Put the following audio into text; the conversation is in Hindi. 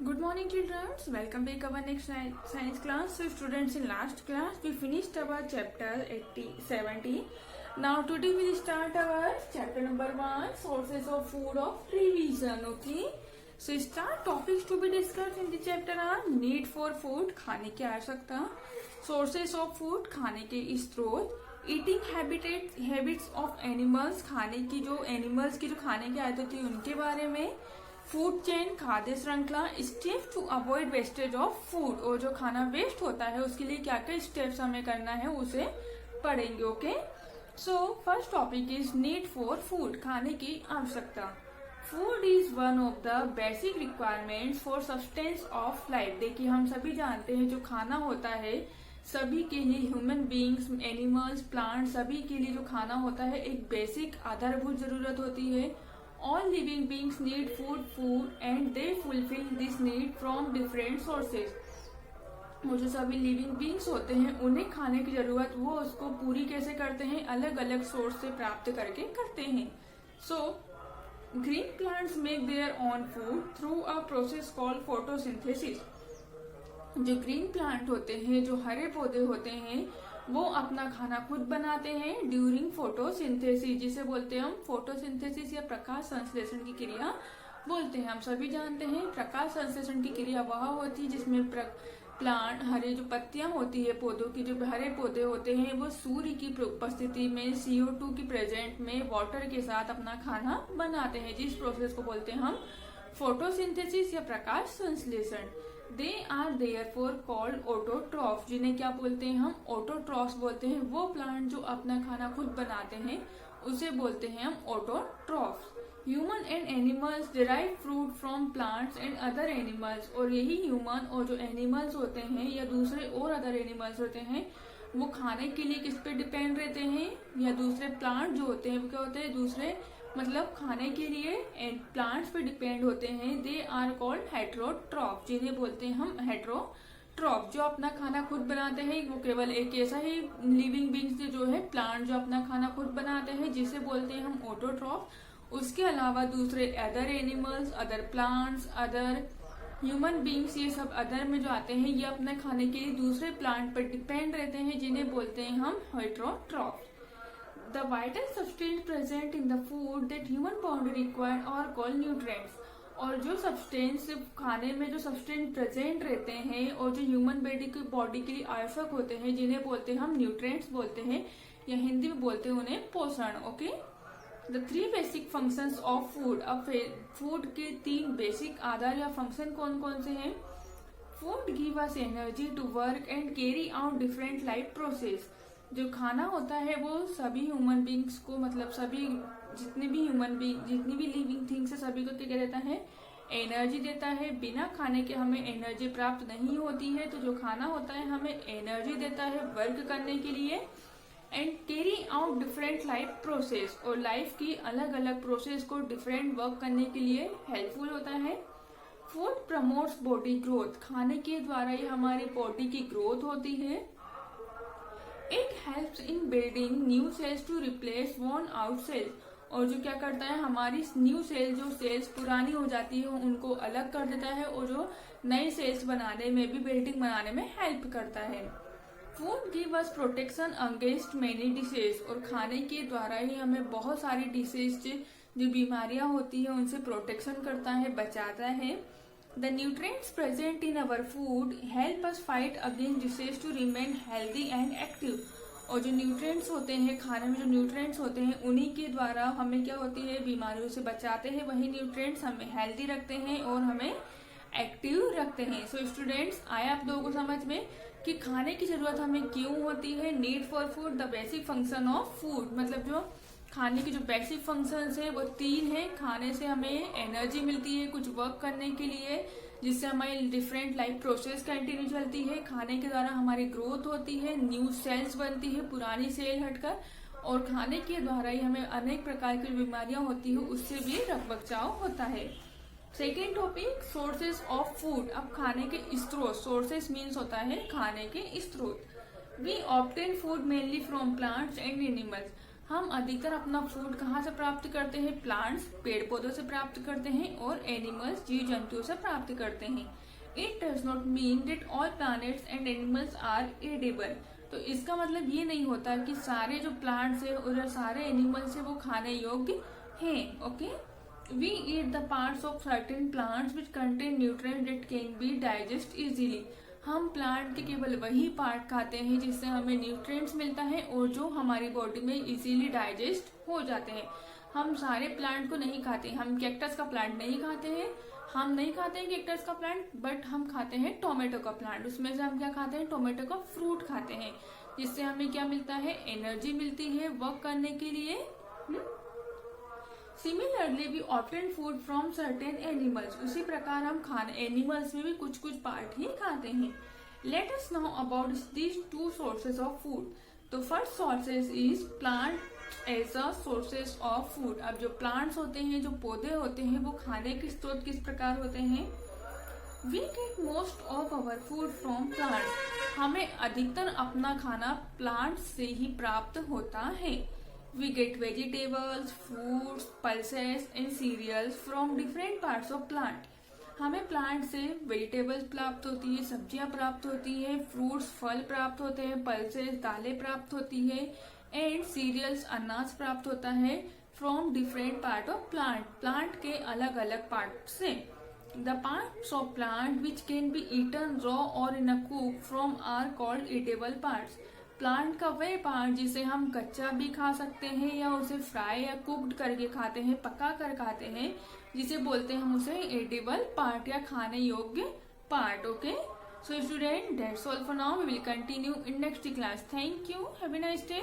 Good morning, children. Welcome back our next science class. So, students, in last class we finished our chapter 70. Now today we start our chapter number 1, sources of food of revision. Okay. So start topics to be discussed in the chapter are need for food, खाने की आवश्यकता, sources of food, खाने के स्रोत, eating habits of animals, खाने की जो animals की जो खाने की आदत होती है उनके बारे में, फूड चेन खाद्य श्रृंखला, steps to avoid wastage of food, और जो खाना वेस्ट होता है उसके लिए क्या क्या स्टेप्स हमें करना है उसे पढ़ेंगे. Okay. So first topic is need for food, खाने की आवश्यकता. Food is one of the basic requirements for sustains of life. देखिए हम सभी जानते हैं जो खाना होता है सभी के लिए, ह्यूमन बींग्स, एनिमल्स, प्लांट, सभी के लिए जो खाना होता है एक बेसिक आधारभूत जरूरत होती है. All living beings need food and they fulfill this need from different sources. वो जो सभी लिविंग बींग्स होते हैं उन्हें खाने की जरूरत वो उसको पूरी कैसे करते हैं, अलग अलग सोर्स से प्राप्त करके करते हैं. So green plants make their own food through a process called photosynthesis. जो ग्रीन प्लांट होते हैं, जो हरे पौधे होते हैं, वो अपना खाना खुद बनाते हैं ड्यूरिंग फोटोसिंथेसिस, जिसे बोलते हैं हम फोटोसिंथेसिस या प्रकाश संश्लेषण की क्रिया बोलते हैं. हम सभी जानते हैं प्रकाश संश्लेषण की क्रिया वह होती है जिसमें प्लांट, हरे जो पत्तियां होती है पौधों की, जो हरे पौधे होते हैं वो सूर्य की उपस्थिति में CO2 की प्रेजेंट में वाटर के साथ अपना खाना बनाते हैं, जिस प्रोसेस को बोलते हैं हम फोटोसिंथेसिस या प्रकाश संश्लेषण. They are therefore called autotroph, जिन्हें क्या बोलते हैं हम ऑटोट्रॉफ्स बोलते हैं. वो प्लांट जो अपना खाना खुद बनाते हैं उसे बोलते हैं हम autotrophs. Human and animals derive fruit from plants and other animals, और यही ह्यूमन और जो एनिमल्स होते हैं या दूसरे और अदर एनिमल्स होते हैं वो खाने के लिए किस पे डिपेंड रहते हैं, या दूसरे प्लांट जो होते हैं वो क्या होते हैं, दूसरे मतलब खाने के लिए प्लांट्स पे डिपेंड होते हैं. दे आर कॉल्ड हेट्रोट्रॉफ, जिन्हें बोलते हैं हम हेट्रोट्रॉफ. जो अपना खाना खुद बनाते हैं वो केवल एक ऐसा ही लिविंग बींग्स जो है प्लांट जो अपना खाना खुद बनाते हैं जिसे बोलते हैं हम ऑटोट्रॉफ. उसके अलावा दूसरे other animals, other plants, other human beings, ये सब अदर में जो आते हैं ये अपने खाने के लिए दूसरे प्लांट पर डिपेंड रहते हैं जिन्हें बोलते हैं हम heterotroph. The vital substance present in the food that human body require are called nutrients. और जो सब्सटेंस खाने में जो सब्सटेंस प्रेजेंट रहते हैं और जो ह्यूमन बॉडी के लिए आवश्यक होते हैं जिन्हें बोलते हैं हम न्यूट्रिएंट्स बोलते हैं, या हिंदी में बोलते हैं उन्हें पोषण. Okay. The 3 basic functions of food. अब फूड के 3 बेसिक आधार या फंक्शन कौन कौन से हैं. Food give us energy to work and carry out different life process. जो खाना होता है वो सभी ह्यूमन बींग्स को, मतलब सभी जितने भी ह्यूमन बींग, जितनी भी लिविंग थिंग्स है सभी को क्या देता है, एनर्जी देता है. बिना खाने के हमें एनर्जी प्राप्त नहीं होती है, तो जो खाना होता है हमें एनर्जी देता है वर्क करने के लिए. And carry out different life process, और लाइफ की अलग अलग प्रोसेस को डिफरेंट वर्क करने के लिए हेल्पफुल होता है. फूड प्रमोट्स बॉडी ग्रोथ, खाने के द्वारा ही हमारी बॉडी की ग्रोथ होती है. It helps in building new cells to replace worn out cells, और जो क्या करता है हमारी न्यू सेल, जो सेल्स पुरानी हो जाती है उनको अलग कर देता है और जो नई सेल्स बनाने में भी, बिल्डिंग बनाने में हेल्प करता है. फूड गिव अस प्रोटेक्शन अगेंस्ट मेनी डिसीज, और खाने के द्वारा ही हमें बहुत सारी डिसीज जो बीमारियां होती है उनसे प्रोटेक्शन करता है, बचाता है. The nutrients present in our food help us fight against disease to remain healthy and active. और जो न्यूट्रिएंट्स होते हैं खाने में, जो न्यूट्रिएंट्स होते हैं उन्हीं के द्वारा हमें क्या होती है, बीमारियों से बचाते हैं. वही न्यूट्रिएंट्स हमें हेल्दी रखते हैं और हमें एक्टिव रखते हैं. सो स्टूडेंट्स, आया आप लोगों को समझ में कि खाने की जरूरत हमें क्यों होती है. Need for food, the basic function of food, मतलब जो खाने की जो बेसिक फंक्शंस है वो 3 है. खाने से हमें एनर्जी मिलती है कुछ वर्क करने के लिए, जिससे हमारी डिफरेंट लाइफ प्रोसेस कंटिन्यू चलती है. खाने के द्वारा हमारी ग्रोथ होती है, न्यू सेल्स बनती है पुरानी सेल हटकर, और खाने के द्वारा ही हमें अनेक प्रकार की बीमारियां होती है उससे भी बचाव होता है. Second topic, sources of food. अब खाने के स्रोत, सोर्सेस मीन्स होता है खाने के स्रोत. We obtain food mainly from plants and animals. हम अधिकतर अपना फूड कहाँ से प्राप्त करते हैं? प्लांट्स, पेड़ पौधों से प्राप्त करते हैं, और एनिमल्स, जीव जंतुओं से प्राप्त करते हैं। It does not mean that all planets and animals are edible. तो इसका मतलब ये नहीं होता कि सारे जो प्लांट्स है और सारे एनिमल्स है वो खाने योग्य हैं। Okay, we eat the parts of certain plants which contain nutrients that can be digest easily. हम प्लांट के केवल वही पार्ट खाते हैं जिससे हमें न्यूट्रिएंट्स मिलता है और जो हमारी बॉडी में इजीली डाइजेस्ट हो जाते हैं। हम सारे प्लांट को नहीं खाते। हम कैक्टस का प्लांट नहीं खाते हैं, हम नहीं खाते हैं कैक्टस का प्लांट, बट हम खाते हैं टोमेटो का प्लांट। उसमें से हम क्या खाते हैं? टोमेटो का फ्रूट खाते हैं, जिससे हमें क्या मिलता है? एनर्जी मिलती है वर्क करने के लिए। Similarly we obtain food from certain animals. उसी प्रकार हम खाने एनिमल्स में भी कुछ कुछ पार्ट ही खाते हैं। Let us now about these two sources of food. तो first sources is plant as a sources of food. अब जो प्लांट्स होते हैं, जो पौधे होते हैं, वो खाने के स्रोत किस प्रकार होते हैं? We get most of our food from plants. हमें अधिकतर अपना खाना प्लांट्स से ही प्राप्त होता है। We get vegetables, fruits, pulses and cereals from different parts of plant. हमें प्लांट से वेजिटेबल्स प्राप्त होती है, सब्जियां प्राप्त होती है, फ्रूट्स फल प्राप्त होते हैं, पल्सेस दालें प्राप्त होती है, एंड सीरियल्स अनाज प्राप्त होता है from different part of plant. Plant के अलग अलग पार्ट से। The parts of plant which can be eaten raw और in a cook from are called edible parts. Plant का वह पार्ट जिसे हम कच्चा भी खा सकते हैं या उसे फ्राई या कुक्ड करके खाते हैं, पका कर खाते हैं, जिसे बोलते हैं हम उसे एडिबल पार्ट या खाने योग्य part. Okay, so student, that's all for now. We will continue in next class. Thank you. Have a nice day.